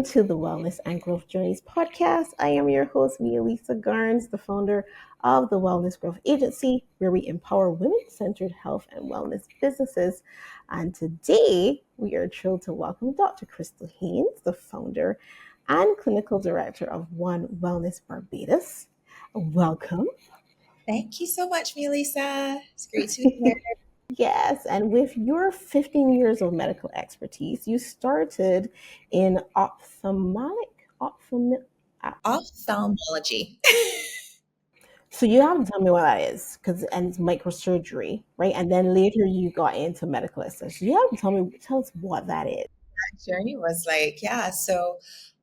Welcome to the Wellness and Growth Journeys podcast. I am your host, Mia Lisa Garnes, the founder of the Wellness Growth Agency, where we empower women-centered health and wellness businesses. And today, we are thrilled to welcome Dr. Crystal Haynes, the founder and clinical director of One Wellness Barbados. Welcome. Thank you so much, Melissa. It's great to be here. Yes, and with your 15 years of medical expertise, you started in ophthalmology. So you have to tell me what that is, and it's microsurgery, right? And then later you got into medical aesthetics. You have to tell us what that is. That journey was so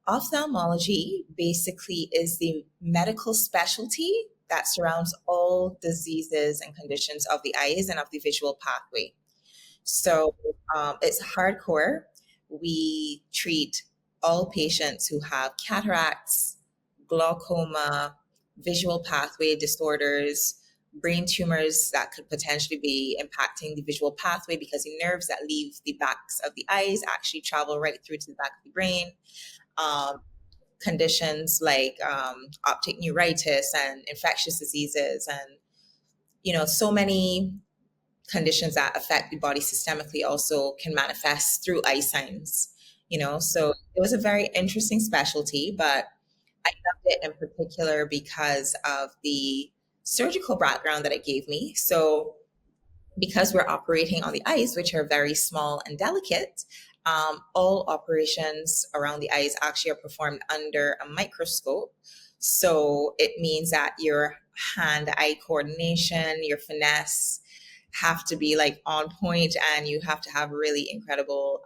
ophthalmology basically is the medical specialty that surrounds all diseases and conditions of the eyes and of the visual pathway. So it's hardcore. We treat all patients who have cataracts, glaucoma, visual pathway disorders, brain tumors that could potentially be impacting the visual pathway because the nerves that leave the backs of the eyes actually travel right through to the back of the brain. Conditions like optic neuritis and infectious diseases and, so many conditions that affect the body systemically also can manifest through eye signs, so it was a very interesting specialty, but I loved it in particular because of the surgical background that it gave me. So because we're operating on the eyes, which are very small and delicate, all operations around the eyes actually are performed under a microscope. So it means that your hand-eye coordination, your finesse have to be on point, and you have to have really incredible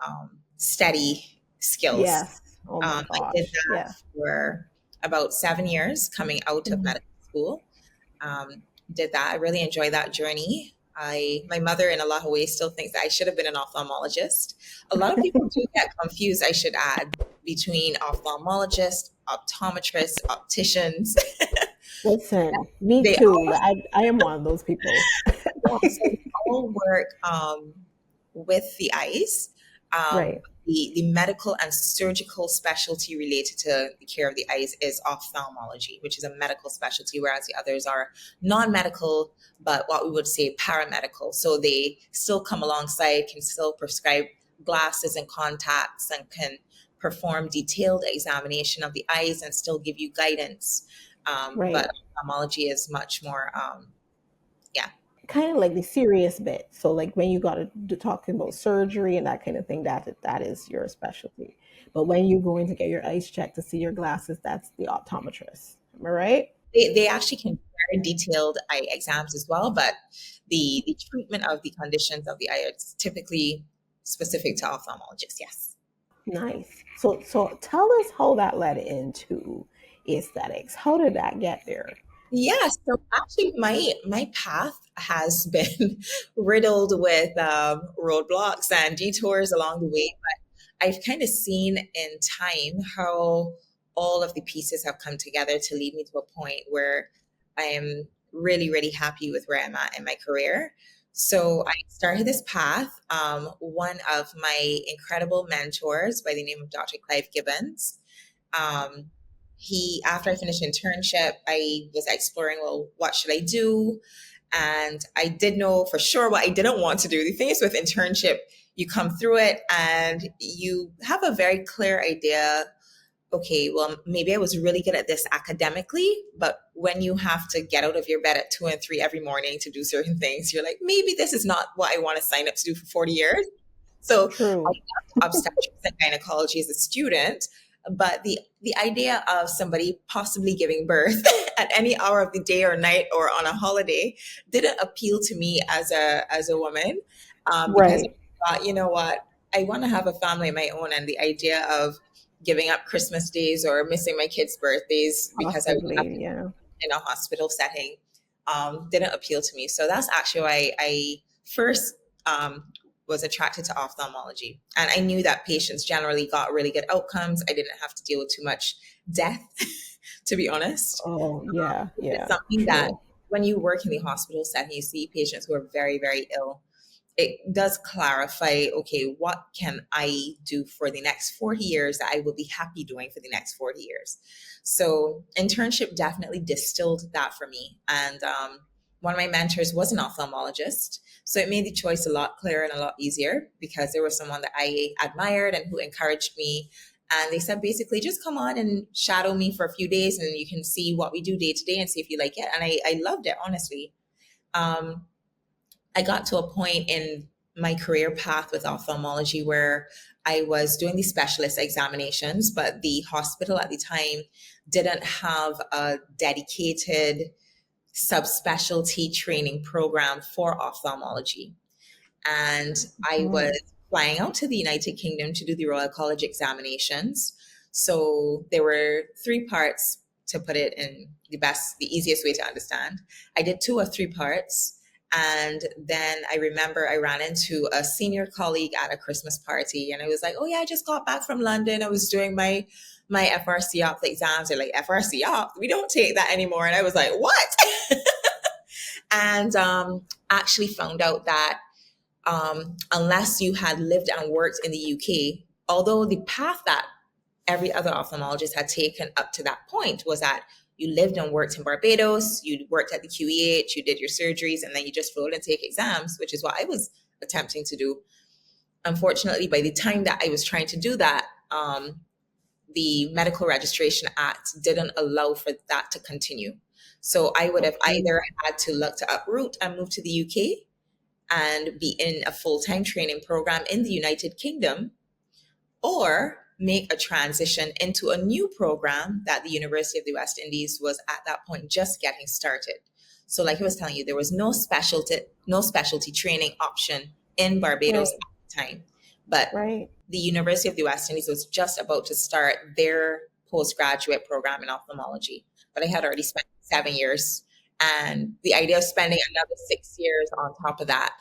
steady skills. Yes. Oh my gosh. I did that for about 7 years coming out of medical school. Did that. I really enjoyed that journey. My mother, in a lot of ways, still thinks that I should have been an ophthalmologist. A lot of people do get confused, I should add, between ophthalmologists, optometrists, opticians. Listen, me too. I am one of those people. They all work with the eyes. Right. The medical and surgical specialty related to the care of the eyes is ophthalmology, which is a medical specialty, whereas the others are non-medical, but what we would say paramedical. So they still come alongside, can still prescribe glasses and contacts, and can perform detailed examination of the eyes and still give you guidance. Right. But ophthalmology is much more, kind of like the serious bit. So like when you got to talking about surgery and that kind of thing, that is your specialty. But when you go in to get your eyes checked to see your glasses, that's the optometrist. Am I right? They actually can do very detailed eye exams as well, but the treatment of the conditions of the eye is typically specific to ophthalmologists. Yes. Nice. So tell us how that led into aesthetics. How did that get there? Yeah, so actually my path has been riddled with roadblocks and detours along the way, but I've kind of seen in time how all of the pieces have come together to lead me to a point where I am really, really happy with where I'm at in my career. So I started this path. One of my incredible mentors by the name of Dr. Clive Gibbons, after I finished internship, I was exploring, well, what should I do? And I did know for sure what I didn't want to do. The thing is with internship, you come through it and you have a very clear idea. Okay, well, maybe I was really good at this academically, but when you have to get out of your bed at 2 and 3 every morning to do certain things, you're like, maybe this is not what I want to sign up to do for 40 years. So True. I left obstetrics and gynecology as a student. But the idea of somebody possibly giving birth at any hour of the day or night or on a holiday didn't appeal to me as a woman, because I thought, you know what, I want to have a family of my own, and the idea of giving up Christmas days or missing my kids' birthdays because I was in a hospital setting didn't appeal to me. So that's actually why I first was attracted to ophthalmology. And I knew that patients generally got really good outcomes. I didn't have to deal with too much death, to be honest. Oh, yeah. It's something that when you work in the hospital setting, you see patients who are very, very ill. it does clarify, okay, what can I do for the next 40 years that I will be happy doing for the next 40 years? So internship definitely distilled that for me. And one of my mentors was an ophthalmologist. So it made the choice a lot clearer and a lot easier because there was someone that I admired and who encouraged me. And they said, basically, just come on and shadow me for a few days and you can see what we do day to day and see if you like it. And I loved it, honestly. Um, I got to a point in my career path with ophthalmology where I was doing these specialist examinations, but the hospital at the time didn't have a dedicated subspecialty training program for ophthalmology. And I Mm. was flying out to the United Kingdom to do the Royal College examinations. So there were three parts, to put it in the easiest way to understand. I did two or three parts. And then I remember I ran into a senior colleague at a Christmas party and I was like, oh yeah, I just got back from London. I was doing my FRC op exams. They're like, FRC op? We don't take that anymore. And I was like, what? And actually found out that unless you had lived and worked in the UK, although the path that every other ophthalmologist had taken up to that point was that you lived and worked in Barbados, you worked at the QEH, you did your surgeries, and then you just float and take exams, which is what I was attempting to do. Unfortunately, by the time that I was trying to do that, the Medical Registration Act didn't allow for that to continue. So I would have Okay. either had to look to uproot and move to the UK and be in a full-time training program in the United Kingdom, or make a transition into a new program that the University of the West Indies was at that point just getting started. So like I was telling you, there was no specialty training option in Barbados Right. at the time. But Right. the University of the West Indies was just about to start their postgraduate program in ophthalmology. But I had already spent 7 years. And the idea of spending another 6 years on top of that,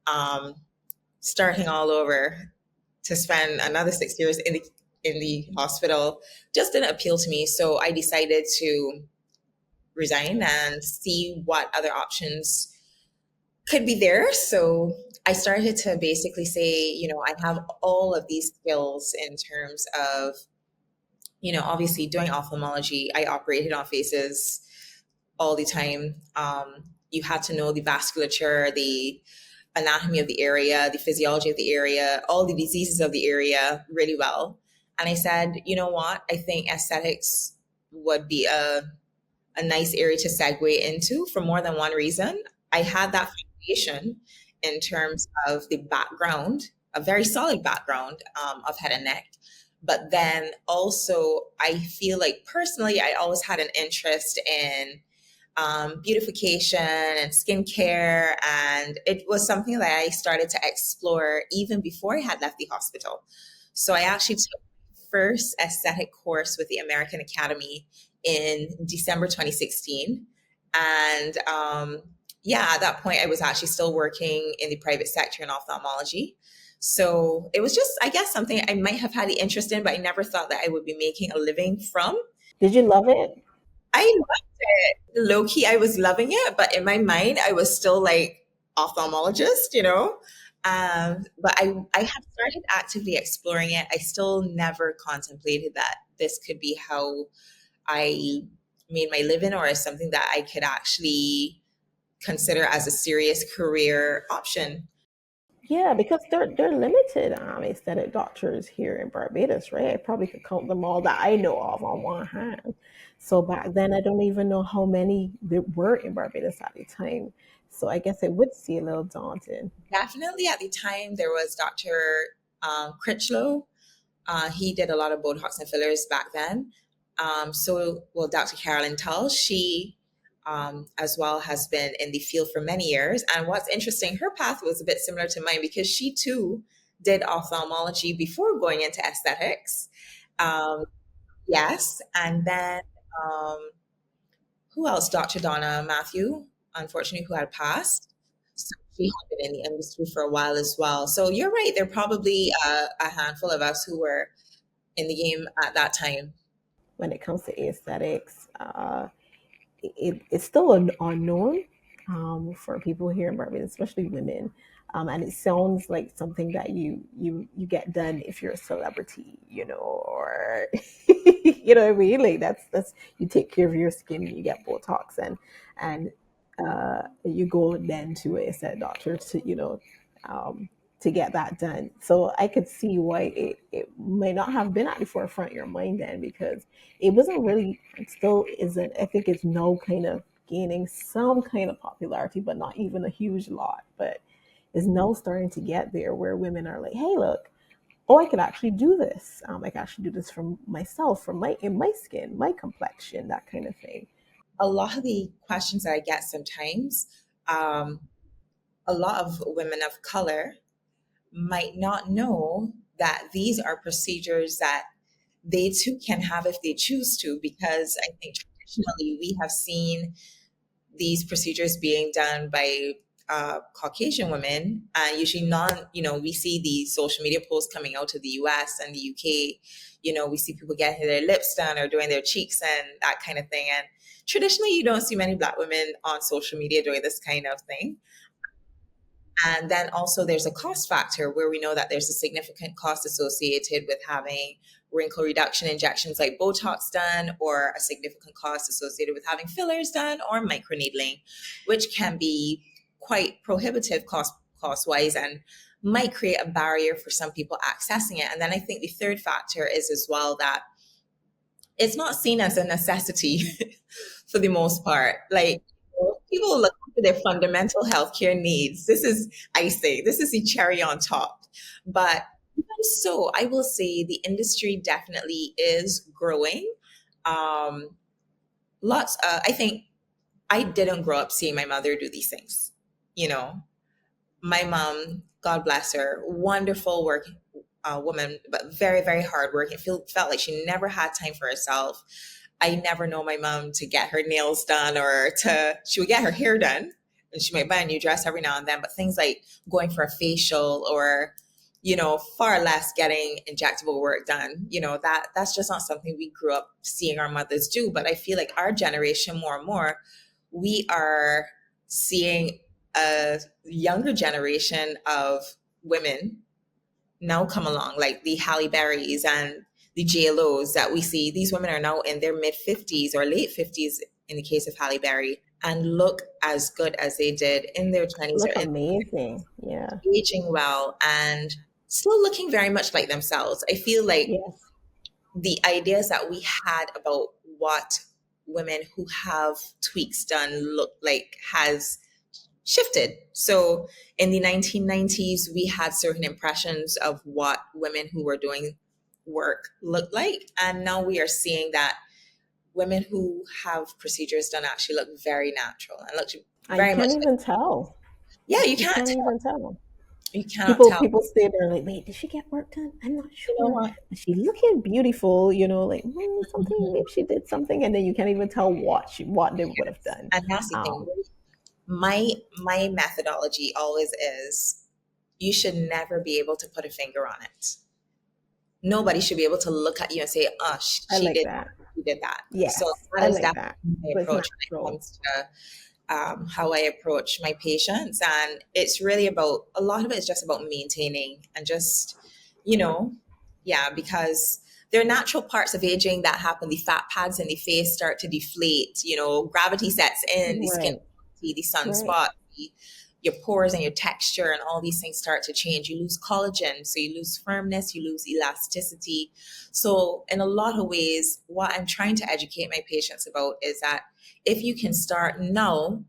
um, starting all over to spend another 6 years in the hospital just didn't appeal to me. So I decided to resign and see what other options could be there. So I started to basically say, I have all of these skills in terms of, obviously doing ophthalmology. I operated on faces all the time. You had to know the vasculature, the anatomy of the area, the physiology of the area, all the diseases of the area really well. And I said, you know what? I think aesthetics would be a nice area to segue into for more than one reason. I had that foundation in terms of the background, a very solid background of head and neck. But then also, I feel like personally, I always had an interest in beautification and skincare. And it was something that I started to explore even before I had left the hospital. So I actually took my first aesthetic course with the American Academy in December 2016. And yeah, at that point, I was actually still working in the private sector in ophthalmology. So it was just, I guess, something I might have had the interest in, but I never thought that I would be making a living from. Did you love it? I loved it. Low key, I was loving it, but in my mind, I was still like ophthalmologist. But I had started actively exploring it. I still never contemplated that this could be how I made my living or as something that I could actually consider as a serious career option. Yeah, because they're limited aesthetic doctors here in Barbados, right? I probably could count them all that I know of on one hand. So back then, I don't even know how many there were in Barbados at the time. So I guess it would seem a little daunting. Definitely at the time, there was Dr. Critchlow. He did a lot of Botox and fillers back then. Well, Dr. Carolyn Tull, she as well has been in the field for many years. And what's interesting, her path was a bit similar to mine because she too did ophthalmology before going into aesthetics. Um, yes. And then um, who else? Dr. Donna Matthew, unfortunately, who had passed. So she had been in the industry for a while as well. So you're right. There are probably a handful of us who were in the game at that time. When it comes to aesthetics, it's still an unknown. for people here in Barbados, especially women. And it sounds like something that you get done if you're a celebrity, or you know what I mean. Like that's you take care of your skin, you get Botox, and you go then to a set doctor to um, to get that done. So I could see why it might not have been at the forefront of your mind then, because it wasn't really, it still isn't. I think it's now kind of gaining some kind of popularity, but not even a huge lot. But is now starting to get there where women are like, hey, look, oh, I could actually do this. I can actually do this from myself, from my skin, my complexion, that kind of thing. A lot of the questions that I get sometimes, um, a lot of women of color might not know that these are procedures that they too can have if they choose to, because I think traditionally we have seen these procedures being done by Caucasian women, usually we see the social media posts coming out of the US and the UK. We see people getting their lips done or doing their cheeks and that kind of thing. And traditionally, you don't see many Black women on social media doing this kind of thing. And then also there's a cost factor where we know that there's a significant cost associated with having wrinkle reduction injections like Botox done, or a significant cost associated with having fillers done or microneedling, which can be quite prohibitive cost wise and might create a barrier for some people accessing it. And then I think the third factor is as well that it's not seen as a necessity for the most part. Like, people look for their fundamental healthcare needs. This is icing. This is the cherry on top. But even so, I will say the industry definitely is growing. Um, I think I didn't grow up seeing my mother do these things. You know, my mom, God bless her, wonderful work woman, but very, very hard working. Felt like she never had time for herself. I never know my mom to get her nails done, or she would get her hair done, and she might buy a new dress every now and then. But things like going for a facial or, far less getting injectable work done, that's just not something we grew up seeing our mothers do. But I feel like our generation more and more, we are seeing a younger generation of women now come along, like the Halle Berrys and the JLos that we see. These women are now in their mid 50s or late 50s in the case of Halle Berry, and look as good as they did in their 20s, or Look amazing. Yeah. aging well and still looking very much like themselves. I feel like Yes. the ideas that we had about what women who have tweaks done look like has shifted. So in the 1990s, we had certain impressions of what women who were doing work looked like. And now we are seeing that women who have procedures done actually look very natural and look And you very much can't like, even tell. yeah, you You can't can't tell. even tell. You cannot People tell. people stay there like, wait, did she get work done? I'm not You know sure. what? But she looking beautiful, like something. Maybe she did something, and then you can't even tell what they would have done. And that's the thing. Um, My methodology always is you should never be able to put a finger on it. Nobody should be able to look at you and say, oh, I she like did that. she did that. So Yes, that I is like definitely that. my So it's approach when it natural. comes to how I approach my patients. And it's really about, a lot of it is just about maintaining and just, you know, yeah, because there are natural parts of aging that happen. The fat pads in the face start to deflate, gravity sets in, the skin, Right, the right. sunspot, your pores and your texture and all these things start to change. You lose collagen, so you lose firmness, you lose elasticity. So in a lot of ways, what I'm trying to educate my patients about is that if you can start now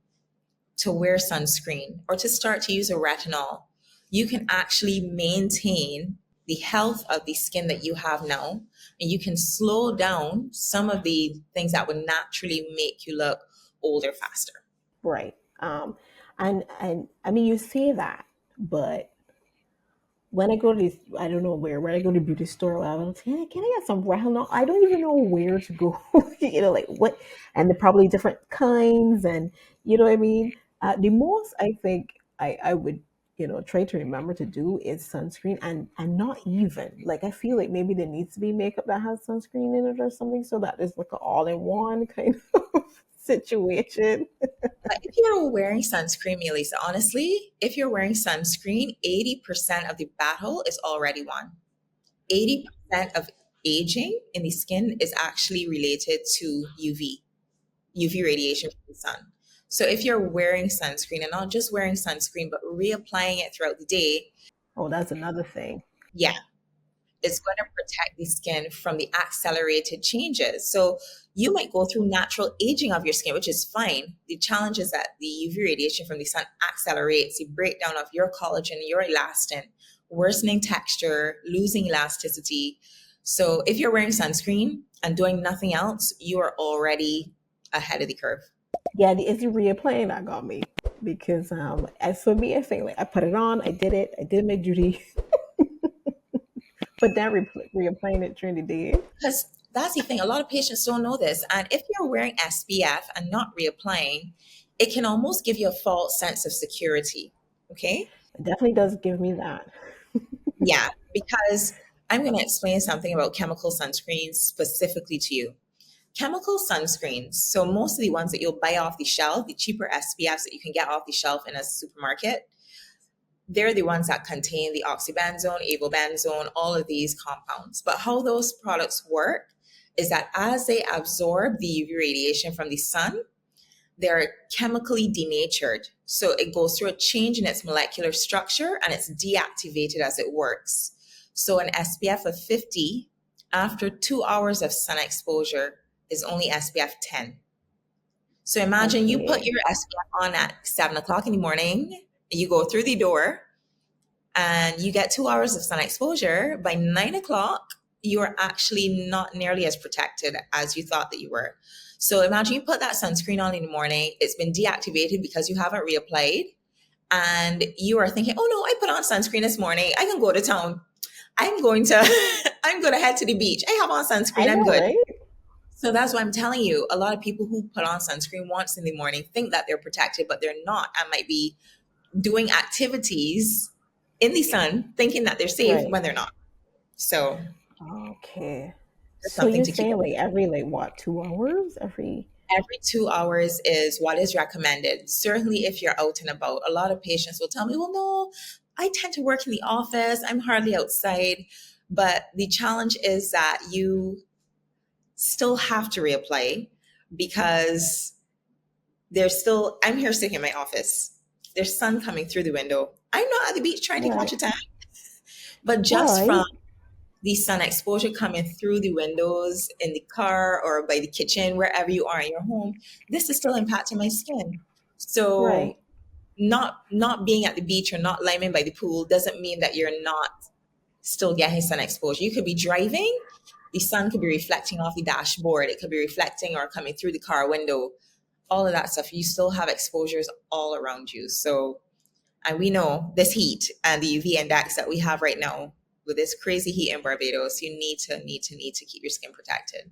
to wear sunscreen or to start to use a retinol, you can actually maintain the health of the skin that you have now, and you can slow down some of the things that would naturally make you look older faster. Right. And I mean, you say that, but when I go to this, I don't know where I go to the beauty store, I will say, "Hey, can I get some retinol?" I don't even know where to go, like what, and they're probably different kinds, and you know what I mean. The most I think I would try to remember to do is sunscreen, and not even like I feel like maybe there needs to be makeup that has sunscreen in it or something, so that it's like an all in one kind of situation. If you're wearing sunscreen, Melissa, honestly, if you're wearing sunscreen, 80% of the battle is already won. 80% of aging in the skin is actually related to UV radiation from the sun. So if you're wearing sunscreen and not just wearing sunscreen, but reapplying it throughout the day, Oh, that's another thing. yeah, it's going to protect the skin from the accelerated changes. So you might go through natural aging of your skin, which is fine. The challenge is that the UV radiation from the sun accelerates the breakdown of your collagen, your elastin, worsening texture, losing elasticity. So if you're wearing sunscreen and doing nothing else, you are already ahead of the curve. Yeah, it's reapplying that got me because as for me, I think like I put it on, I did my duty, but then reapplying it during the day. Because that's the thing, a lot of patients don't know this. And if you're wearing SPF and not reapplying, it can almost give you a false sense of security. Okay. It definitely does give me that. Yeah. Because I'm going to explain something about chemical sunscreens specifically to you. Chemical sunscreens, so most of the ones that you'll buy off the shelf, the cheaper SPFs that you can get off the shelf in a supermarket, they're the ones that contain the oxybenzone, avobenzone, all of these compounds. But how those products work is that as they absorb the UV radiation from the sun, they're chemically denatured. So it goes through a change in its molecular structure and it's deactivated as it works. So an SPF of 50 after 2 hours of sun exposure is only SPF 10. So imagine you put Okay. your SPF on at 7 o'clock in the morning, you go through the door, and you get 2 hours of sun exposure. By 9 o'clock, you are actually not nearly as protected as you thought that you were. So imagine you put that sunscreen on in the morning, it's been deactivated because you haven't reapplied, and you are thinking, oh no, I put on sunscreen this morning. I can go to town. I'm going to I'm going to head to the beach. I have on I sunscreen. I'm know, good. right? So that's why I'm telling you, a lot of people who put on sunscreen once in the morning think that they're protected, but they're not, and might be doing activities in the sun thinking that they're safe Right. when they're not. So Okay. that's So something you're to keep saying in mind. like every like what 2 hours? Every Every 2 hours is what is recommended. Certainly, if you're out and about, a lot of patients will tell me, well, no, I tend to work in the office, I'm hardly outside. But the challenge is that you still have to reapply because I'm here sitting in my office. There's sun coming through the window. I'm not at the beach trying to catch right. a tan, but just from Right. the sun exposure coming through the windows in the car or by the kitchen, wherever you are in your home, this is still impacting my skin. So Right. not being at the beach or not liming by the pool doesn't mean that you're not still getting sun exposure. You could be driving, the sun could be reflecting off the dashboard, it could be reflecting or coming through the car window, all of that stuff. You still have exposures all around you. So, and we know this heat and the UV index that we have right now with this crazy heat in Barbados, you need to keep your skin protected.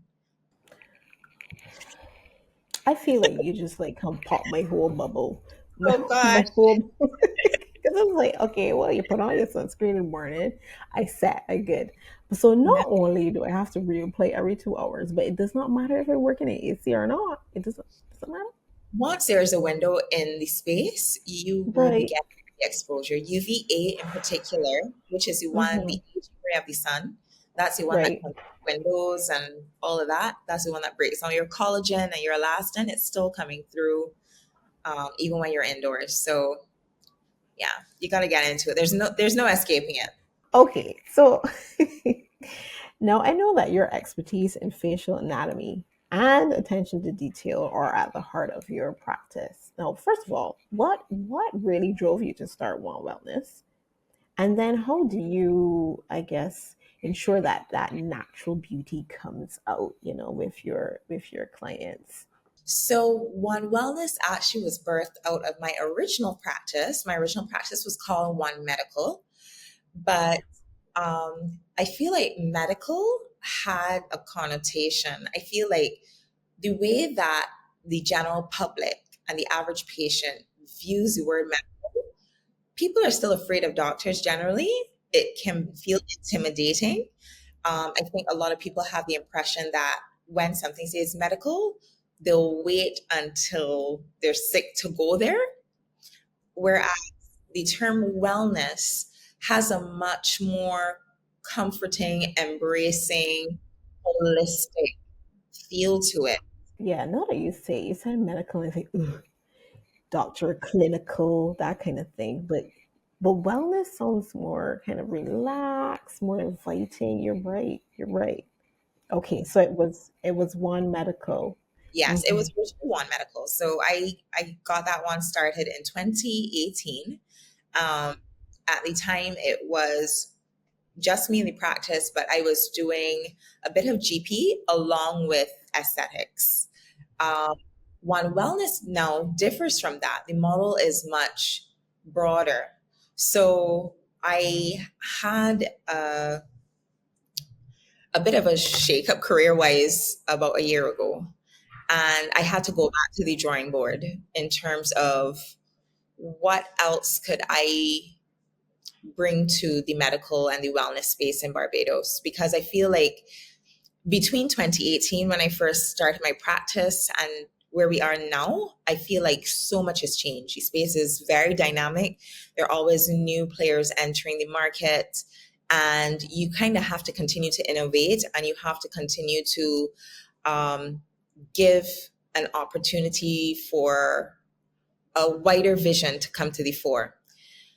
I feel like you just like come pop my whole bubble, my, Oh my gosh. whole. Because I was like, okay, well, you put on your sunscreen in the morning. I set, I good. But so No. not only do I have to replay every 2 hours, but it does not matter if I work in an AC or not. It doesn't matter. Once there is a window in the space, you will be Right. getting the exposure. UVA in particular, which is the one, Mm-hmm. the UV ray of the sun, that's the one that Right. comes through windows and all of that. That's the one that breaks down your collagen and your elastin. It's still coming through even when you're indoors. So yeah, you got to get into it. There's no escaping it. Okay. So now I know that your expertise in facial anatomy and attention to detail are at the heart of your practice. Now, first of all, what really drove you to start One Wellness? And then how do you, I guess, ensure that that natural beauty comes out, with your clients? So One Wellness actually was birthed out of my original practice. My original practice was called One Medical, but I feel like medical had a connotation. I feel like the way that the general public and the average patient views the word medical, people are still afraid of doctors generally. It can feel intimidating. I think a lot of people have the impression that when something says medical, they'll wait until they're sick to go there. Whereas the term wellness has a much more comforting, embracing, holistic feel to it. Yeah, now that you said medical, and I think, ugh, doctor, clinical, that kind of thing. But wellness sounds more kind of relaxed, more inviting. You're right. You're right. Okay, so it was one medical. Yes, it Hmm. was originally One Medical. So I got that one started in 2018. Um, at the time, it was just me in the practice, but I was doing a bit of GP along with aesthetics. Um, One Wellness now differs from that. The model is much broader. So I had a bit of a shake-up career-wise about a year ago, and I had to go back to the drawing board in terms of what else could I bring to the medical and the wellness space in Barbados, because I feel like between 2018 when I first started my practice and where we are now, I feel like so much has changed. The space is very dynamic. There are always new players entering the market, and you kind of have to continue to innovate, and you have to continue to um, give an opportunity for a wider vision to come to the fore.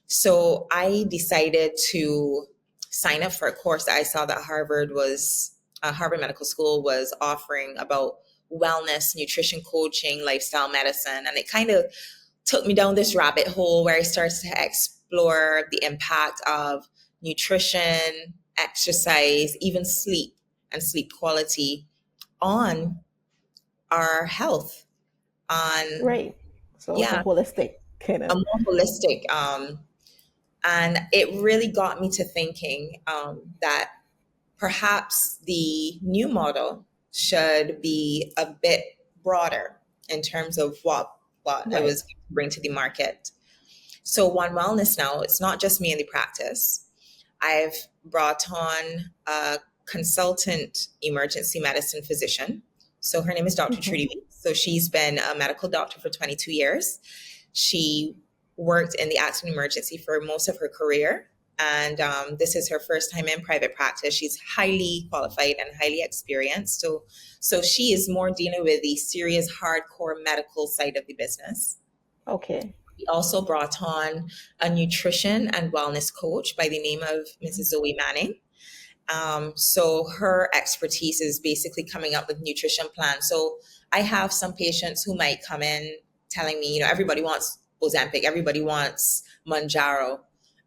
So I decided to sign up for a course that I saw that Harvard Medical School was offering about wellness, nutrition coaching, lifestyle medicine. And it kind of took me down this rabbit hole where I started to explore the impact of nutrition, exercise, even sleep and sleep quality on our health, on, Right. So it's a yeah, holistic kind a of. more holistic. And it really got me to thinking that perhaps the new model should be a bit broader in terms of what I Right. was going to bring to the market. So One Wellness now, it's not just me in the practice. I've brought on a consultant emergency medicine physician. So her name is Dr. Hmm. Trudy. So she's been a medical doctor for 22 years. She worked in the accident emergency for most of her career. And this is her first time in private practice. She's highly qualified and highly experienced. So she is more dealing with the serious, hardcore medical side of the business. Okay. We also brought on a nutrition and wellness coach by the name of Mrs. Zoe Manning. So her expertise is basically coming up with nutrition plans. So I have some patients who might come in telling me, everybody wants Ozempic, everybody wants Manjaro.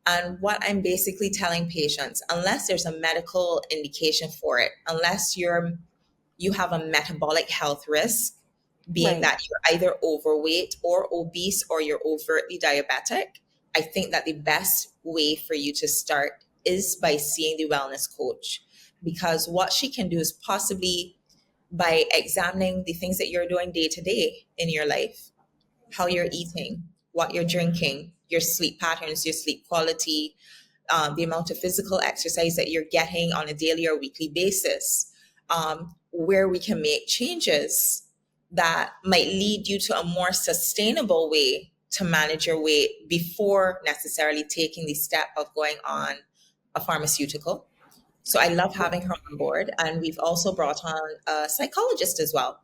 And what I'm basically telling patients, unless there's a medical indication for it, unless you have a metabolic health risk, being Right. that you're either overweight or obese or you're overtly diabetic, I think that the best way for you to start is by seeing the wellness coach, because what she can do is possibly by examining the things that you're doing day to day in your life, how you're eating, what you're drinking, your sleep patterns, your sleep quality, the amount of physical exercise that you're getting on a daily or weekly basis, where we can make changes that might lead you to a more sustainable way to manage your weight before necessarily taking the step of going on a pharmaceutical. So I love having her on board. And we've also brought on a psychologist as well.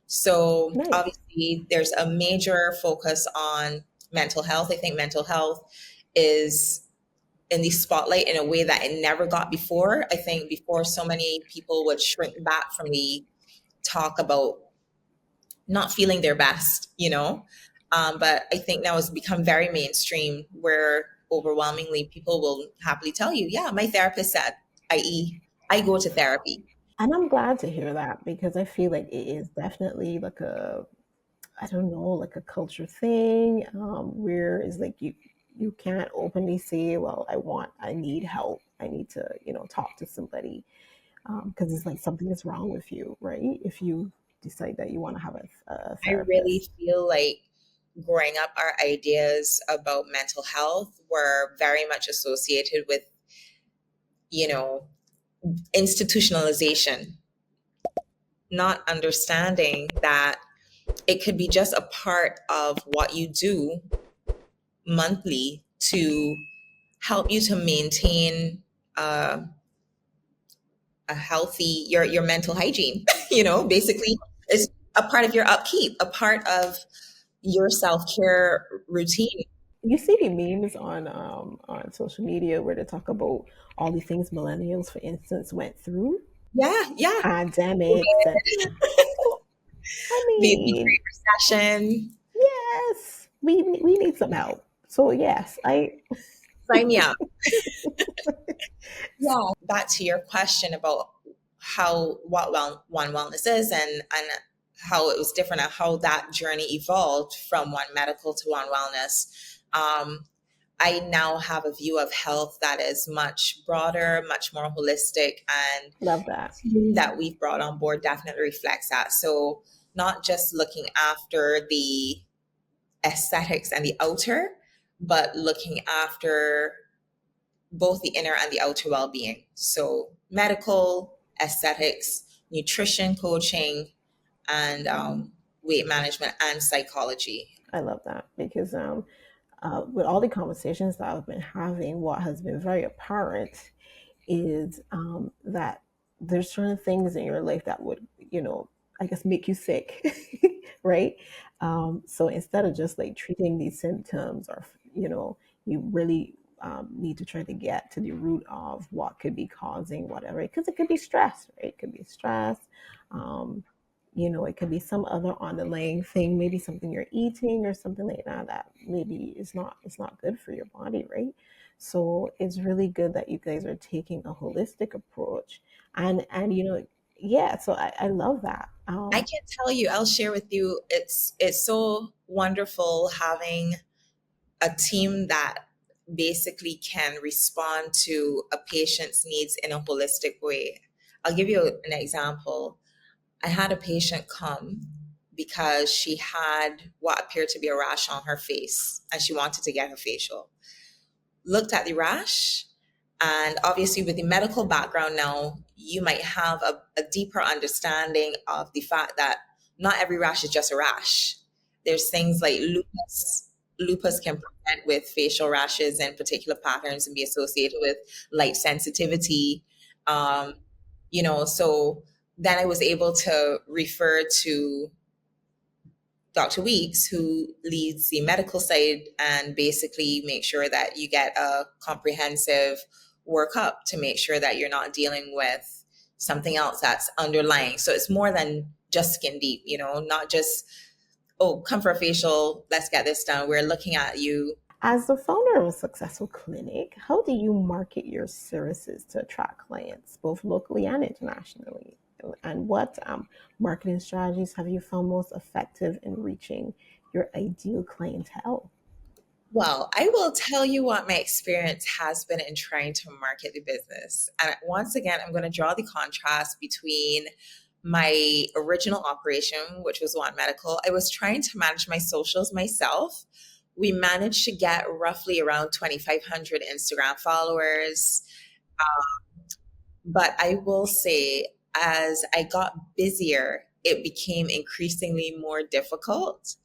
So Nice. obviously, there's a major focus on mental health. I think mental health is in the spotlight in a way that it never got before. I think before, so many people would shrink back from the talk about not feeling their best. But I think now it's become very mainstream where overwhelmingly people will happily tell you, yeah, my therapist said, i.e., I go to therapy. And I'm glad to hear that because I feel like it is definitely like a, I don't know, like a culture thing, where it's like you can't openly say, well, I need help. I need to, talk to somebody, because it's like something is wrong with you, right? If you decide that you want to have a I really therapist. feel like growing up, our ideas about mental health were very much associated with, you know, institutionalization, not understanding that. It could be just a part of what you do monthly to help you to maintain uh, a healthy your mental hygiene. Basically, it's a part of your upkeep, a part of your self-care routine. You see the memes on social media where they talk about all the things millennials, for instance, went through, Yeah, yeah. pandemics, and so I The mean, Great Recession. yes, we need some help. So yes, I Sign me up. Yeah. Back to your question about One Wellness is, and how it was different and how that journey evolved from One Medical to One Wellness. I now have a view of health that is much broader, much more holistic, and love that. the team that we've brought on board definitely reflects that. So not just looking after the aesthetics and the outer, but looking after both the inner and the outer well-being. So medical, aesthetics, nutrition coaching, and weight management and psychology. I love that because with all the conversations that I've been having, what has been very apparent is that there's certain things in your life that would, I guess, make you sick, right? So instead of just like treating these symptoms, or you really need to try to get to the root of what could be causing whatever, because it could be stress, right? It could be stress. Um, it could be some other underlying thing, maybe something you're eating or something like that that maybe is not good for your body, right? So it's really good that you guys are taking a holistic approach, and yeah. So I love that. I can tell you, I'll share with you, it's so wonderful having a team that basically can respond to a patient's needs in a holistic way. I'll give you an example. I had a patient come because she had what appeared to be a rash on her face and she wanted to get her facial. Looked at the rash, and obviously, with the medical background now, you might have a deeper understanding of the fact that not every rash is just a rash. There's things like lupus. Lupus can present with facial rashes and particular patterns and be associated with light sensitivity. Um, so then I was able to refer to Dr. Weeks, who leads the medical side, and basically make sure that you get a comprehensive workup to make sure that you're not dealing with something else that's underlying. So it's more than just skin deep, not just, oh, come for a facial, let's get this done. We're looking at you. As the founder of a successful clinic, how do you market your services to attract clients, both locally and internationally? And what marketing strategies have you found most effective in reaching your ideal clientele? Well, I will tell you what my experience has been in trying to market the business. And once again, I'm going to draw the contrast between my original operation, which was One Medical. I was trying to manage my socials myself. We managed to get roughly around 2,500 Instagram followers. But I will say, as I got busier, it became increasingly more difficult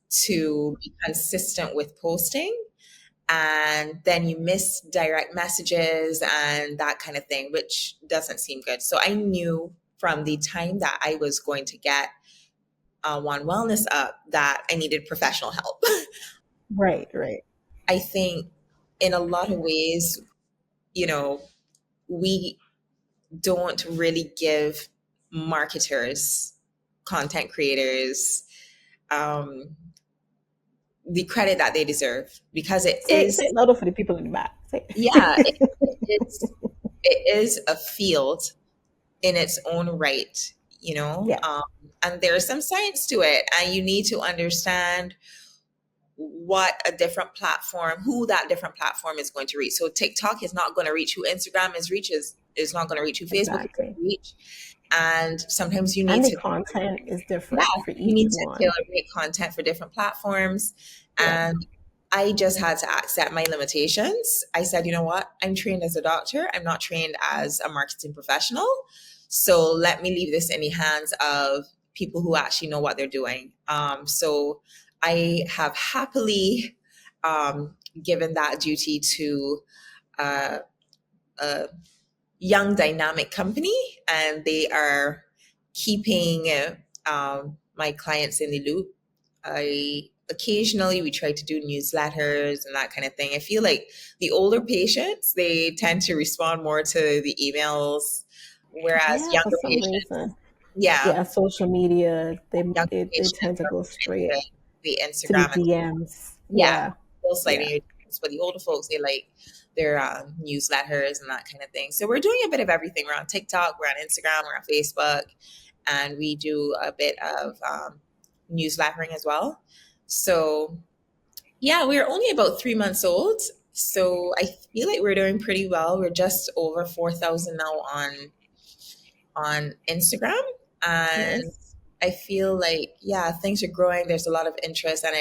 to be consistent with posting. And then you miss direct messages and that kind of thing, which doesn't seem good. So I knew from the time that I was going to get One Wellness up that I needed professional help. Right, right. I think in a lot of ways, we don't really give marketers, content creators, um, the credit that they deserve, because it Say is, it louder for the people in the back. Say yeah, it. it is a field in its own right, Yeah, and there's some science to it, and you need to understand what a different platform, who that different platform is going to reach. So TikTok is not going to reach who Instagram is not going to reach who Facebook is going exactly. to reach. And sometimes you And need the to, content is yeah, different for you each need to tailor one. make content for different platforms. Yeah, And I just had to accept my limitations. I said, you know what? I'm trained as a doctor. I'm not trained as a marketing professional. So let me leave this in the hands of people who actually know what they're doing. So I have happily given that duty to uh, a young dynamic company, and they are keeping my clients in the loop. I occasionally we try to do newsletters and that kind of thing. I feel like the older patients, they tend to respond more to the emails, whereas Yeah, for younger some patients, reason. yeah, Yeah, social media, younger they patients tend to are go more straight into the to the Instagram. DMs. Yeah, Yeah, still yeah. sliding your DMs, but the older folks, they like their newsletters and that kind of thing. So we're doing a bit of everything. We're on TikTok, we're on Instagram, we're on Facebook, and we do a bit of newslettering as well. So yeah, we're only about 3 months old. So I feel like we're doing pretty well. We're just over 4,000 now on Instagram, and Nice. I feel like yeah, things are growing. There's a lot of interest, and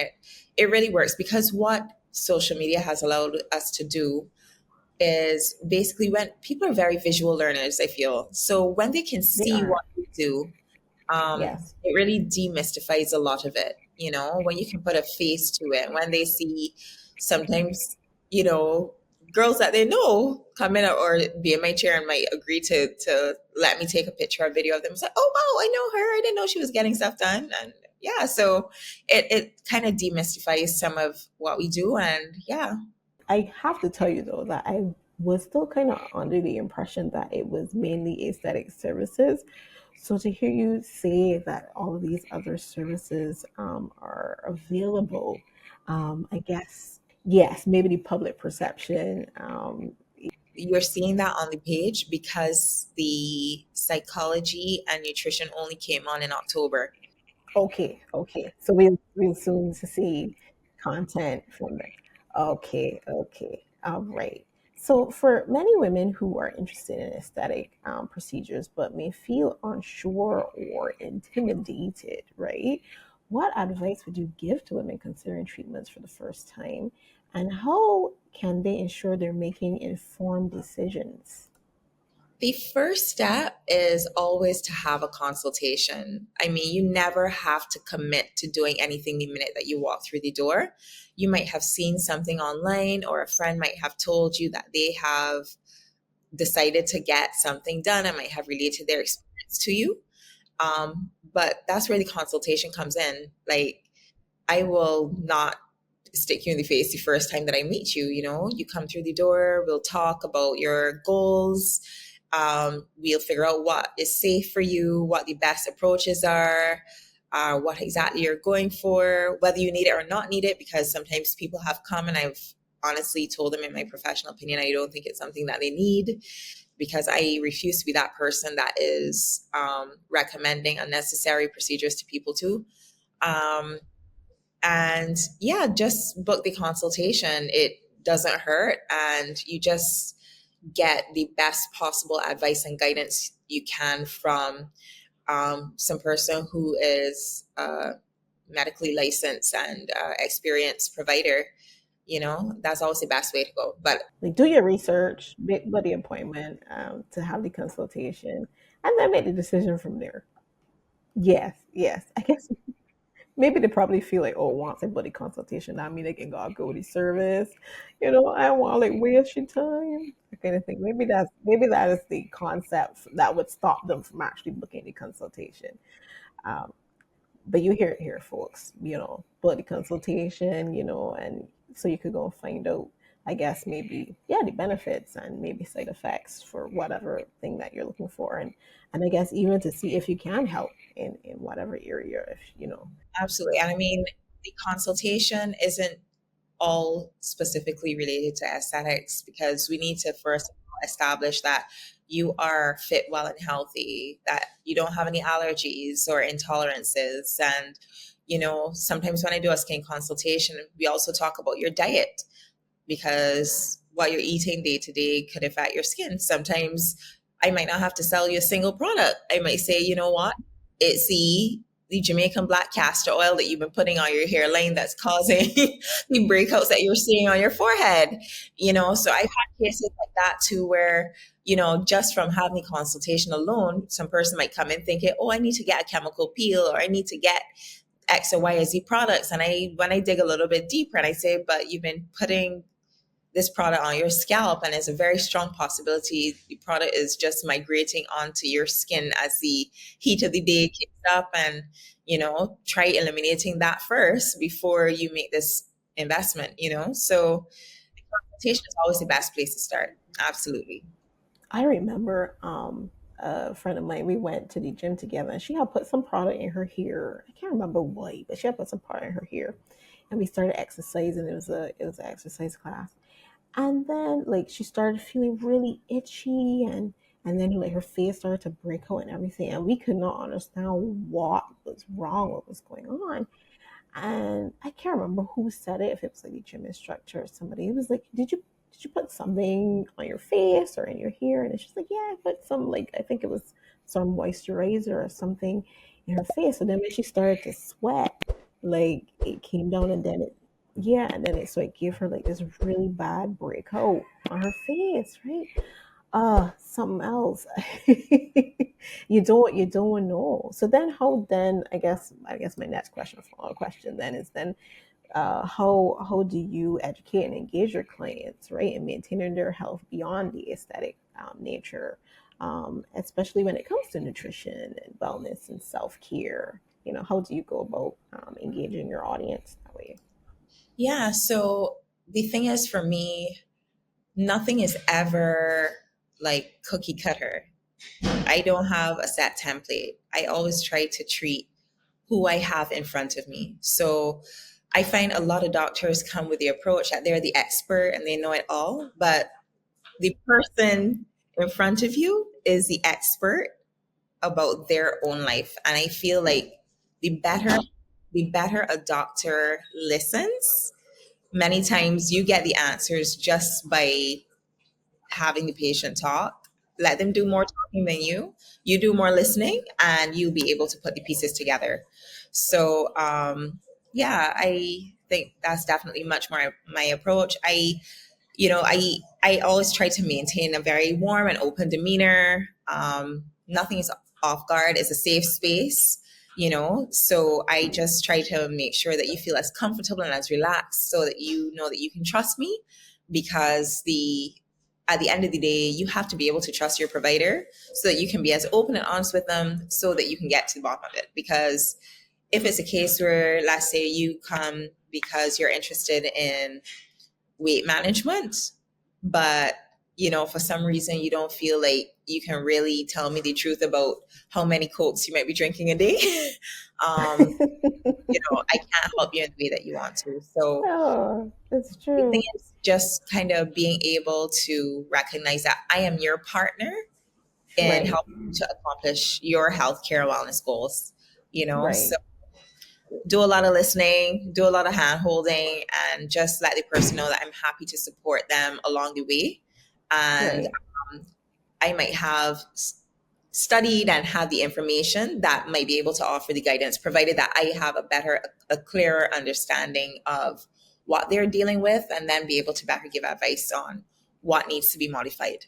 it really works because what social media has allowed us to do is basically when people are very visual learners, I feel. So when they can They see are. what we do, Yes. it really demystifies a lot of it. You know, when you can put a face to it, when they see sometimes, you know, girls that they know come in or be in my chair and might agree to let me take a picture or video of them. It's like, oh wow, I know her. I didn't know she was getting stuff done. And yeah, so it kind of demystifies some of what we do. And yeah, I have to tell you though that I was still kind of under the impression that it was mainly aesthetic services. So to hear you say that all of these other services are available, I guess yes, maybe the public perception. you're seeing that on the page because the psychology and nutrition only came on in October. Okay, okay. So we'll soon to see content from there. Okay, okay. All right. So for many women who are interested in aesthetic procedures but may feel unsure or intimidated, right? What advice would you give to women considering treatments for the first time? And how can they ensure they're making informed decisions? The first step is always to have a consultation. I mean, you never have to commit to doing anything the minute that you walk through the door. You might have seen something online, or a friend might have told you that they have decided to get something done and might have related their experience to you. But that's where the consultation comes in. Like, I will not stick you in the face the first time that I meet you. You know, you come through the door, we'll talk about your goals. We'll figure out what is safe for you, what the best approaches are, what exactly you're going for, whether you need it or not need it, because sometimes people have come and I've honestly told them in my professional opinion, I don't think it's something that they need because I refuse to be that person that is recommending unnecessary procedures to people too. Um, and yeah, just book the consultation. It doesn't hurt, and you just get the best possible advice and guidance you can from some person who is medically licensed and experienced provider. You know, that's always the best way to go. But Like do your research, make the appointment to have the consultation, and then make the decision from there. Yes, yes. I guess maybe they probably feel like, oh, once I book the consultation, that mean they can go the service. You know, I don't want to like waste your time. That kind of thing. Maybe that is the concept that would stop them from actually booking the consultation. Um, but you hear it here, folks. You know, book the consultation. You know, and so you could go and find out. I guess maybe yeah the benefits and maybe side effects for whatever thing that you're looking for, and I guess even to see if you can help in whatever area if you know. absolutely. And I mean, the consultation isn't all specifically related to aesthetics because we need to first of all establish that you are fit, well, and healthy, that you don't have any allergies or intolerances. And, you know, sometimes when I do a skin consultation, we also talk about your diet because what you're eating day to day could affect your skin. Sometimes I might not have to sell you a single product. I might say, you know what? It's the the Jamaican black castor oil that you've been putting on your hairline that's causing the breakouts that you're seeing on your forehead. So I've had cases like that too, where, just from having the consultation alone, some person might come in thinking, oh, I need to get a chemical peel, or I need to get X or Y or Z products. And when I dig a little bit deeper and I say, but you've been putting this product on your scalp, and it's a very strong possibility the product is just migrating onto your skin as the heat of the day kicks up, and try eliminating that first before you make this investment. So consultation is always the best place to start. Absolutely. I remember a friend of mine, we went to the gym together and she had put some product in her hair. I can't remember what, but she had put some product in her hair. And we started exercising. It was an exercise class. And then like she started feeling really itchy, and then like her face started to break out and everything. And we could not understand what was wrong, what was going on. And I can't remember who said it, if it was like the gym instructor or somebody. It was like, did you put something on your face or in your hair? And she's like, yeah, I put some, like, I think it was some moisturizer or something in her face. And then when she started to sweat, like it came down, and then it, yeah, and then it, so it gave her like this really bad breakout on her face, right? Something else. You don't know. So then how then, I guess my next question, follow question then is then, how do you educate and engage your clients, right, in maintaining their health beyond the aesthetic nature, especially when it comes to nutrition and wellness and self-care? How do you go about engaging your audience that way? Yeah. So the thing is, for me, nothing is ever like cookie cutter. I don't have a set template. I always try to treat who I have in front of me. So I find a lot of doctors come with the approach that they're the expert and they know it all, but the person in front of you is the expert about their own life. And I feel like the better the better a doctor listens, many times you get the answers just by having the patient talk. Let them do more talking than you. You do more listening, and you'll be able to put the pieces together. So, yeah, I think that's definitely much more my approach. I always try to maintain a very warm and open demeanor. Nothing is off guard. It's a safe space. So I just try to make sure that you feel as comfortable and as relaxed, so that you know that you can trust me, because the at the end of the day, you have to be able to trust your provider so that you can be as open and honest with them, so that you can get to the bottom of it. Because if it's a case where, let's say, you come because you're interested in weight management, but for some reason you don't feel like you can really tell me the truth about how many cokes you might be drinking a day, um, I can't help you in the way that you want to. So Oh, it's the thing true. is just kind of being able to recognize that I am your partner in Right, helping you to accomplish your healthcare wellness goals. So right, do a lot of listening, do a lot of hand holding, and just let the person know that I'm happy to support them along the way. And right. I might have studied and have the information that might be able to offer the guidance, provided that I have a clearer understanding of what they're dealing with, and then be able to better give advice on what needs to be modified.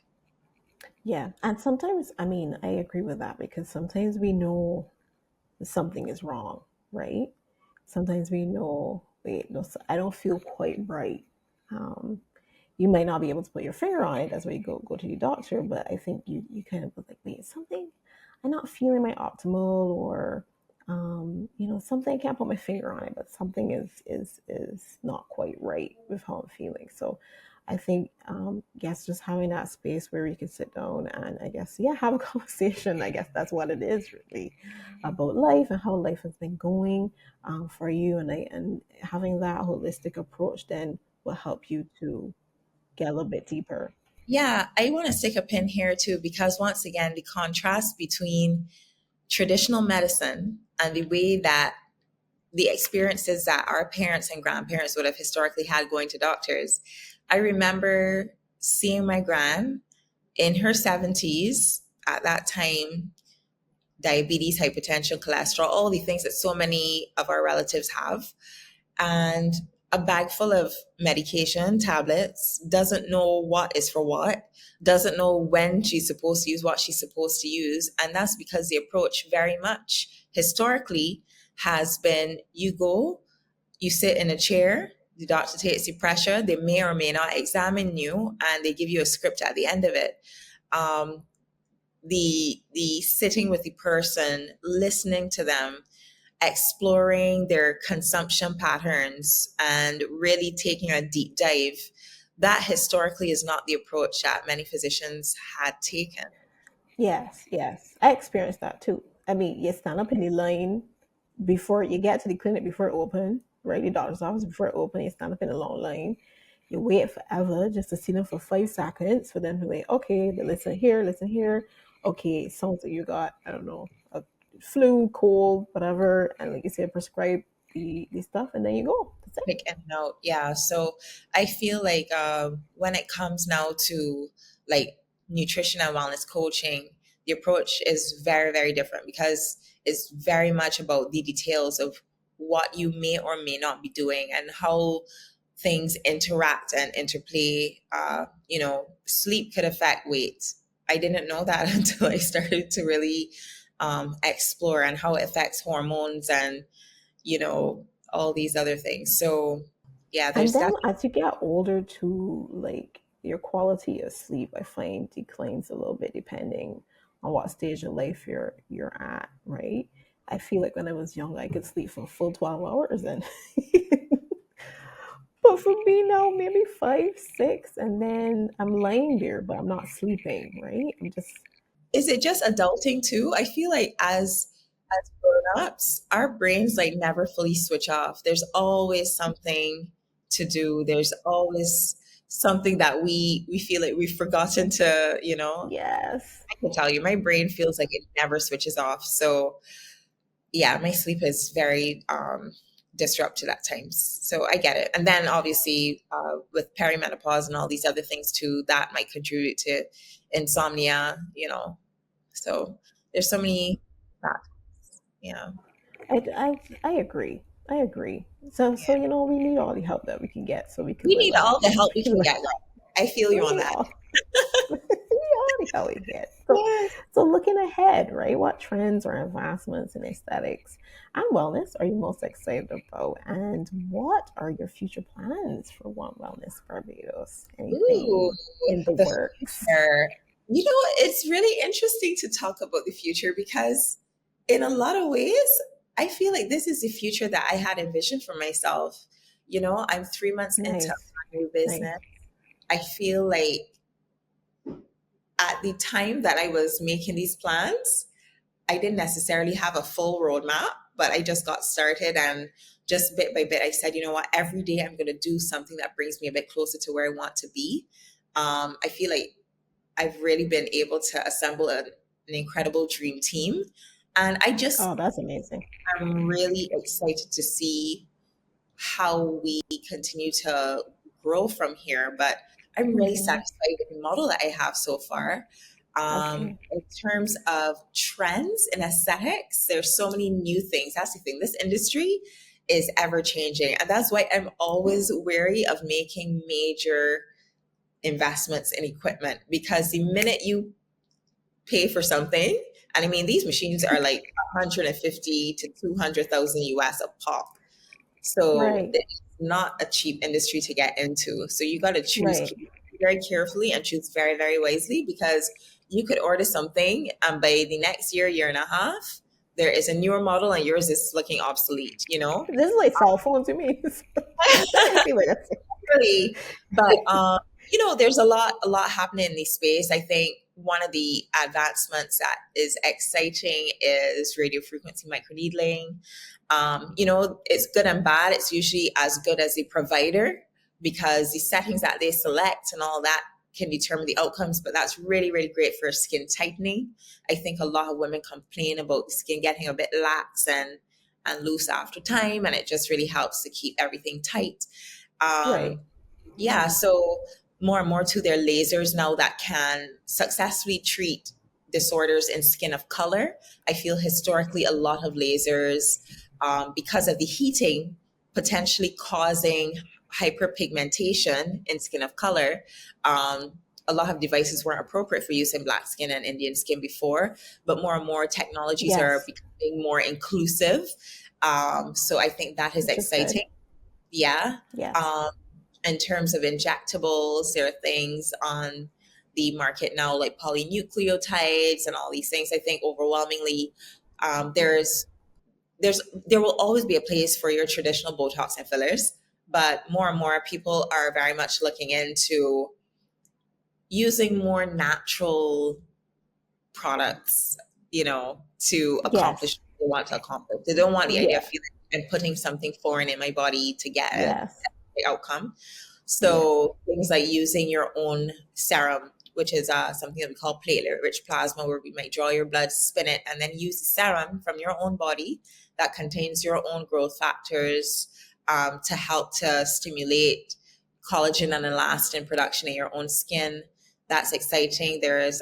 Yeah, and sometimes, I mean, I agree with that because sometimes we know something is wrong, right? Sometimes we know, wait, no, I don't feel quite right. Um, you might not be able to put your finger on it. That's why you go to your doctor. But I think you kind of was like, wait, something, I'm not feeling my optimal, or something, I can't put my finger on it, but something is not quite right with how I'm feeling. So I think, yes, just having that space where you can sit down and, I guess, yeah, have a conversation. I guess that's what it is, really, about life and how life has been going, for you, and having that holistic approach then will help you to get a little bit deeper. Yeah, I want to stick a pin here too, because once again, the contrast between traditional medicine and the way that the experiences that our parents and grandparents would have historically had going to doctors. I remember seeing my gran in her 70s at that time. diabetes, hypertension, cholesterol, all the things that so many of our relatives have. And a bag full of medication, tablets, doesn't know what is for what, doesn't know when she's supposed to use what she's supposed to use. And that's because the approach very much historically has been you go, you sit in a chair, the doctor takes your pressure, they may or may not examine you, and they give you a script at the end of it. Um, the sitting with the person, listening to them, exploring their consumption patterns, and really taking a deep dive, that historically is not the approach that many physicians had taken. Yes, yes. I experienced that too. I mean, you stand up in the line before you get to the clinic before it open, right? The doctor's office before it open, you stand up in a long line. You wait forever just to see them for 5 seconds for them to like, okay, they listen here, listen here. Okay, it sounds like you got, I don't know, a flu, cold, whatever, and like you said, prescribe the stuff and then you go. That's it. Pick and note, yeah. So I feel like when it comes now to like nutrition and wellness coaching, the approach is very, very different because it's very much about the details of what you may or may not be doing and how things interact and interplay. Sleep could affect weight. I didn't know that until I started to really explore and how it affects hormones and all these other things. So yeah, And there's then definitely. as you get older too, like your quality of sleep, I find declines a little bit depending on what stage of life you're at, right? I feel like when I was young, I could sleep for a full 12 hours and but for me now, maybe five, six, and then I'm lying there, but I'm not sleeping, right? I'm just Is it just adulting too? I feel like as grown-ups, our brains like never fully switch off. There's always something to do. There's always something that we feel like we've forgotten to, yes. I can tell you, my brain feels like it never switches off. So yeah, my sleep is very disrupted at times. So I get it. And then obviously with perimenopause and all these other things too, that might contribute to insomnia. So there's so many factors. Yeah. I agree. I agree. So Yeah. we need all the help that we can get so we can We live need a all the help we can we get. I feel you on need that. all we need all the help we get. So Yes. so looking ahead, right? What trends or advancements in aesthetics and wellness are you most excited about? And what are your future plans for One Wellness Barbados? Ooh, Anything in the the works? future. It's really interesting to talk about the future because in a lot of ways, I feel like this is the future that I had envisioned for myself. I'm 3 months into Nice. my new Nice. business. I feel like at the time that I was making these plans, I didn't necessarily have a full roadmap, but I just got started and just bit by bit, I said, you know what, every day I'm going to do something that brings me a bit closer to where I want to be. I feel like I've really been able to assemble an incredible dream team. And Oh, that's amazing. I'm really excited to see how we continue to grow from here. But I'm really Hmm. satisfied with the model that I have so far. Okay. In terms of trends in aesthetics, there's so many new things. That's the thing. This industry is ever changing. And that's why I'm always wary of making major investments in equipment because the minute you pay for something, and I mean, these machines are like 150 to 200,000 US a pop. So Right. it's not a cheap industry to get into. So you got to choose Right. very carefully and choose very, very wisely because you could order something and by the next year and a half, there is a newer model and yours is looking obsolete. This is like cell phones to me. I feel like that's Really. But there's a lot happening in this space. I think one of the advancements that is exciting is radio frequency microneedling. It's good and bad. It's usually as good as the provider because the settings that they select and all that can determine the outcomes, but that's really, really great for skin tightening. I think a lot of women complain about the skin getting a bit lax and loose after time, and it just really helps to keep everything tight. right. Um, yeah, so more and more to their lasers now that can successfully treat disorders in skin of color. I feel historically a lot of lasers, because of the heating, potentially causing hyperpigmentation in skin of color. A lot of devices weren't appropriate for use in Black skin and Indian skin before, but more and more technologies are Yes, becoming more inclusive. So I think that is which is good. exciting. Yeah. Yes. Um, in terms of injectables, there are things on the market now like polynucleotides and all these things. I think overwhelmingly, there's there will always be a place for your traditional Botox and fillers, but more and more people are very much looking into using more natural products, to Yes. accomplish what they want to accomplish. They don't want the idea of Yeah. feeling and putting something foreign in my body to get Yes. the outcome. Yes. So things like using your own serum, which is something that we call platelet-rich plasma, where we might draw your blood, spin it, and then use the serum from your own body that contains your own growth factors, to help to stimulate collagen and elastin production in your own skin. That's exciting. There is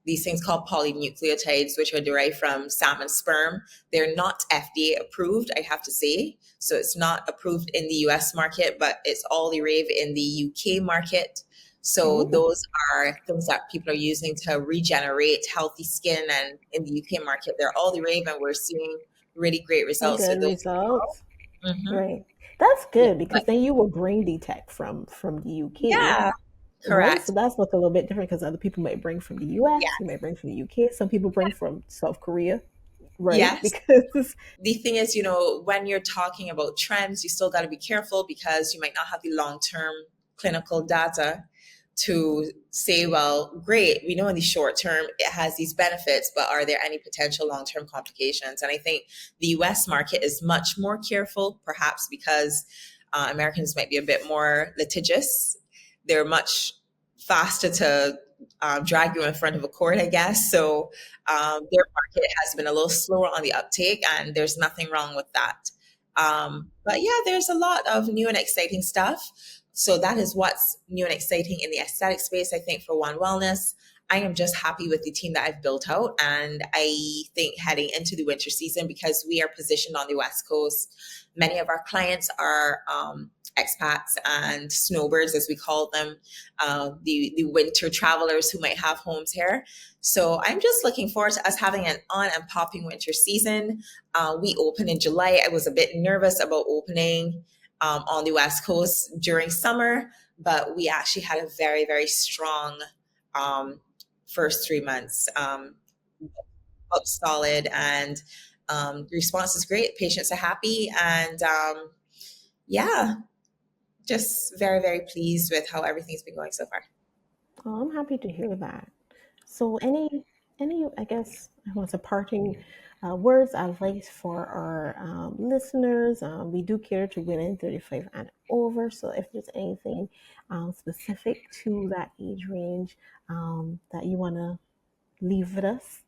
these things called polynucleotides, which are derived from salmon sperm. They're not FDA approved, I have to say. So it's not approved in the US market, but it's all the rave in the UK market. So Ooh, those are things that people are using to regenerate healthy skin. And in the UK market, they're all the rave, and we're seeing really great some results with good those as results. well. Right. That's Yeah, good because but then you will bring detect from the UK, yeah, right? So correct. that's like a little bit different because other people might bring from the Yeah, US, you might bring from the UK, some people bring from South Korea, right? yes. Because The thing is, when you're talking about trends, you still got to be careful because you might not have the long term clinical data to say, well, great, we know in the short term it has these benefits, but are there any potential long term complications? And I think the US market is much more careful, perhaps because Americans might be a bit more litigious. They're much faster to drag you in front of a court, I guess. So their market has been a little slower on the uptake, and there's nothing wrong with that. But yeah, there's a lot of new and exciting stuff. So that is what's new and exciting in the aesthetic space, I think, for One Wellness. I am just happy with the team that I've built out. And I think heading into the winter season, because we are positioned on the West Coast, many of our clients are expats and snowbirds, as we call them, the winter travelers who might have homes here. So I'm just looking forward to us having an on and popping winter season. We open in July. I was a bit nervous about opening on the West Coast during summer, but we actually had a very, very strong first 3 months. Up solid, and the response is great. Patients are happy, and yeah, just very, very pleased with how everything's been going so far. oh, I'm happy to hear that. So any I guess I want to parting words advice for our listeners. We do cater to women 35 and over. So if there's anything specific to that age range that you want to leave with us.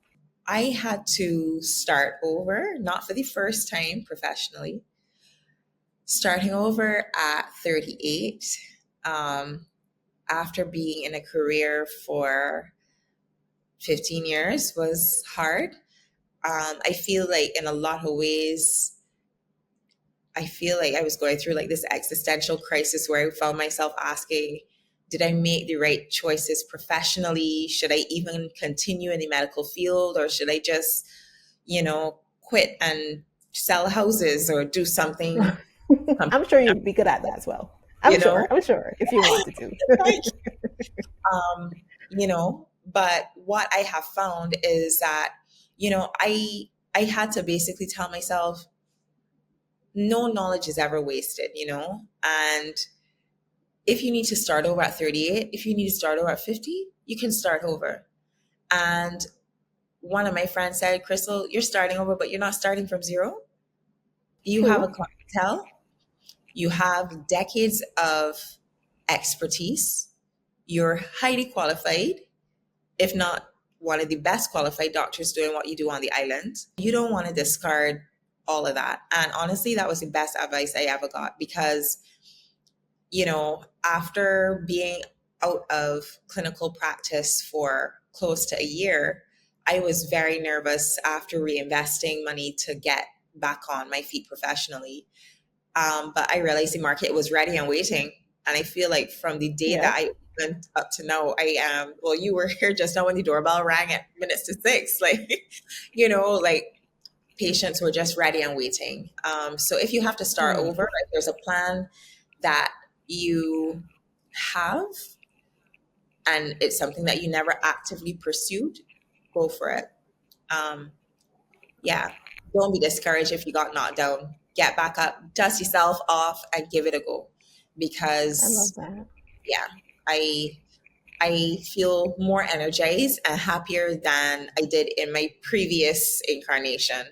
I had to start over, not for the first time professionally, starting over at 38, um, after being in a career for 15 years was hard. I feel like in a lot of ways, I feel like I was going through like this existential crisis where I found myself asking, did I make the right choices professionally? Should I even continue in the medical field, or should I just, quit and sell houses or do something I'm sure completely, you'd be good at that as well. you I'm know? sure. I'm sure if you wanted to. Like, um, but what I have found is that, I had to basically tell myself, no knowledge is ever wasted, and if you need to start over at 38, if you need to start over at 50, you can start over. And one of my friends said, Crystal, you're starting over, but you're not starting from zero. You have a True. clientele, you have decades of expertise, you're highly qualified, if not one of the best qualified doctors doing what you do on the island. You don't want to discard all of that. And honestly, that was the best advice I ever got, because after being out of clinical practice for close to a year, I was very nervous after reinvesting money to get back on my feet professionally. But I realized the market was ready and waiting. And I feel like from the day that Yeah. I went up to now, I am, well, you were here just now when the doorbell rang at minutes to six. Like, like patients were just ready and waiting. So if you have to start Hmm. over, if there's a plan that you have and it's something that you never actively pursued, go for it. Um, yeah, don't be discouraged if you got knocked down. Get back up, dust yourself off, and give it a go. I love Because that. yeah, I I feel more energized and happier than I did in my previous incarnation,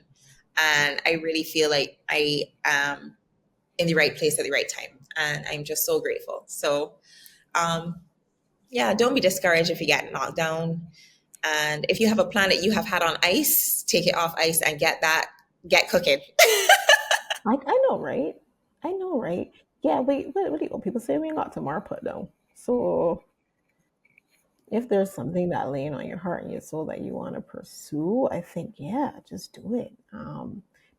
and I really feel like I am in the right place at the right time, and I'm just so grateful. So um, yeah, don't be discouraged if you get knocked down. And if you have a plan that you have had on ice, take it off ice and get cooking. I know, right? I know, right? Yeah, wait, what do you, people say we ain't got tomorrow put down. So if there's something that laying on your heart and your soul that you want to pursue, I think, yeah, just do it.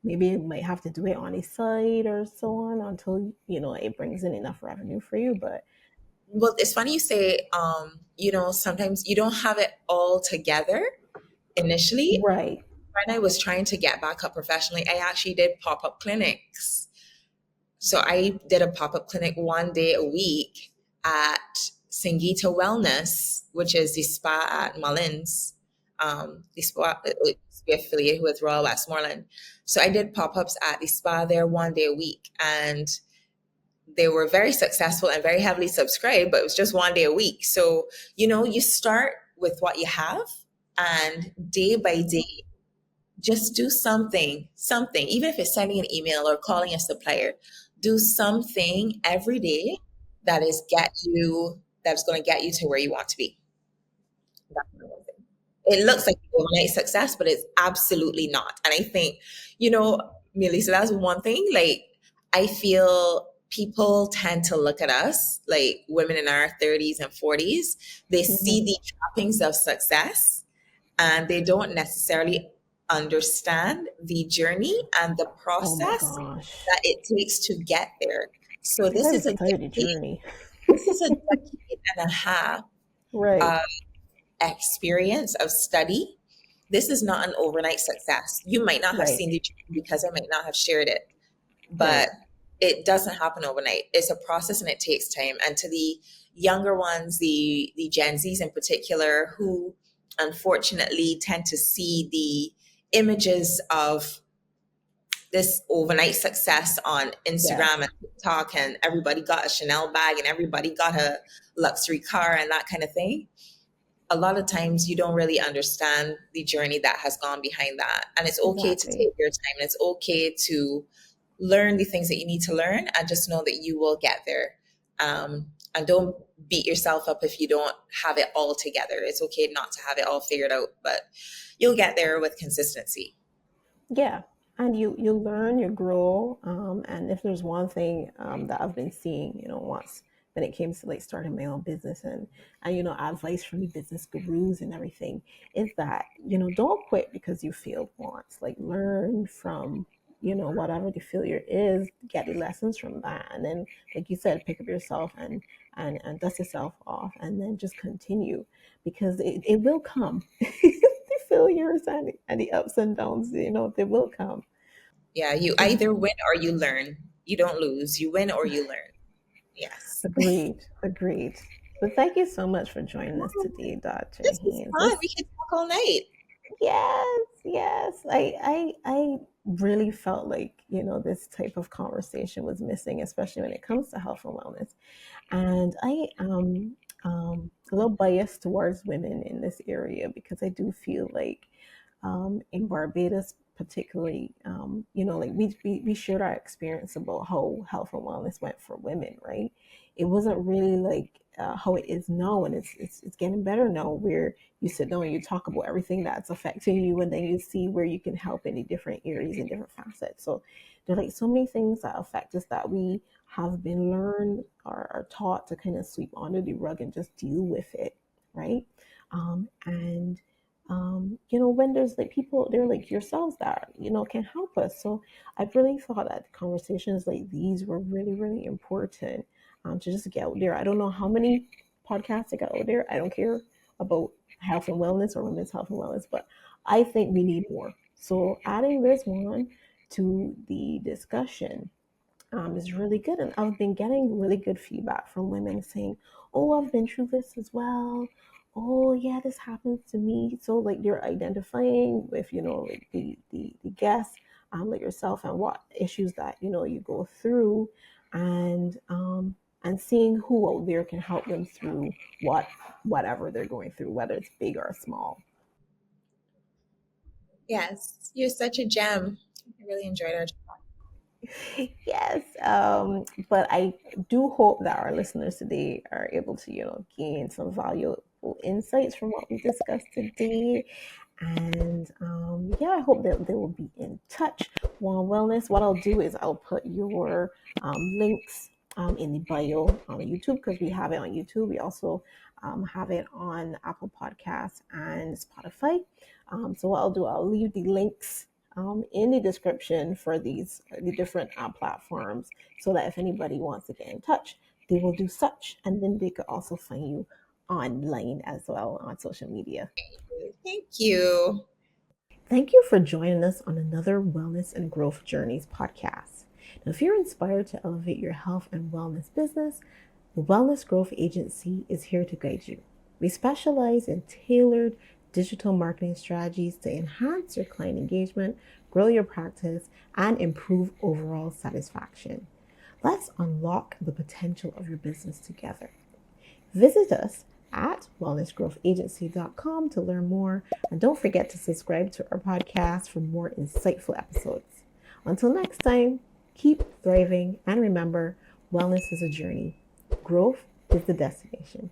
Maybe you might have to do it on a side or so on until, it brings in enough revenue for you. But Well, it's funny you say, sometimes you don't have it all together initially. right. When I was trying to get back up professionally, I actually did pop up clinics. So I did a pop up clinic 1 day a week at Singita Wellness, which is the spa at Mullins. The spa is affiliated with Royal Westmoreland. So I did pop ups at the spa there 1 day a week. And they were very successful and very heavily subscribed, but it was just 1 day a week. So, you start with what you have, and day by day, just do something, even if it's sending an email or calling a supplier, do something every day that's going to get you to where you want to be. That's what I want to say. It looks like overnight success, but it's absolutely not. And I think, Melissa, that's one thing. Like, I feel people tend to look at us, like women in our 30s and 40s, they see Hmm. the trappings of success and they don't necessarily understand the journey and the Oh my process gosh. that it takes to get there. So I can't even tell you the journey. this is a decade and a half Right. of experience of study. This is not an overnight success. You might not have Right. seen the journey because I might not have shared it, but Right. it doesn't happen overnight. It's a process and it takes time. And to the younger ones, the Gen Zs in particular, who unfortunately tend to see the images of this overnight success on Instagram Yes. and TikTok, and everybody got a Chanel bag and everybody got a luxury car and that kind of thing. A lot of times you don't really understand the journey that has gone behind that. And it's okay to Exactly. take your time. And it's okay to learn the things that you need to learn and just know that you will get there. And don't beat yourself up if you don't have it all together. It's okay not to have it all figured out, but you'll get there with consistency. Yeah, and you learn, you grow, and if there's one thing that I've been seeing, once when it came to like starting my own business and advice from the business gurus and everything, is that don't quit because you failed once. Like learn from whatever the failure is, get the lessons from that, and then like you said, pick up yourself and dust yourself off, and then just continue because it will come. The failures and the ups and downs, they will come. Yeah, you But either win or you learn. You don't lose. You win or you learn. Yes. agreed, agreed. But thank you so much for joining us today, Dr. This is Haynes. fun. This We could talk all night. Yes, yes. I really felt like, this type of conversation was missing, especially when it comes to health and wellness. And I am a little biased towards women in this area because I do feel like in Barbados, particularly, like we shared our experience about how health and wellness went for women, right? It wasn't really like how it is now, and it's getting better now, where you sit down and you talk about everything that's affecting you, and then you see where you can help in the different areas and different facets. So there are like so many things that affect us that we have been learned or are taught to kind of sweep under the rug and just deal with it, right? And when there's like people they're like yourselves that can help us. So I really thought that conversations like these were really really important, to just get out there. I don't know how many podcasts I got out there. I don't care about health and wellness or women's health and wellness, but I think we need more. So adding this one to the discussion is really good. And I've been getting really good feedback from women saying, "Oh, I've been through this as well. Oh, yeah, this happens to me." So like you're identifying with like the guests, like yourself, and what issues that you go through, and seeing who out there can help them through whatever they're going through, whether it's big or small. Yes, you're such a gem. I really enjoyed our. Yes, but I do hope that our listeners today are able to, gain some valuable insights from what we discussed today. And yeah, I hope that they will be in touch. One Wellness, what I'll do is I'll put your links in the bio on YouTube, because we have it on YouTube. We also have it on Apple Podcasts and Spotify. So what I'll do, I'll leave the links in the description for the different platforms, so that if anybody wants to get in touch, they will do such, and then they could also find you online as well on social media. Thank you. Thank you for joining us on another Wellness and Growth Journeys podcast. Now, if you're inspired to elevate your health and wellness business, the Wellness Growth Agency is here to guide you. We specialize in tailored digital marketing strategies to enhance your client engagement, grow your practice, and improve overall satisfaction. Let's unlock the potential of your business together. Visit us at wellnessgrowthagency.com to learn more, and don't forget to subscribe to our podcast for more insightful episodes. Until next time, keep thriving, and remember, wellness is a journey. Growth is the destination.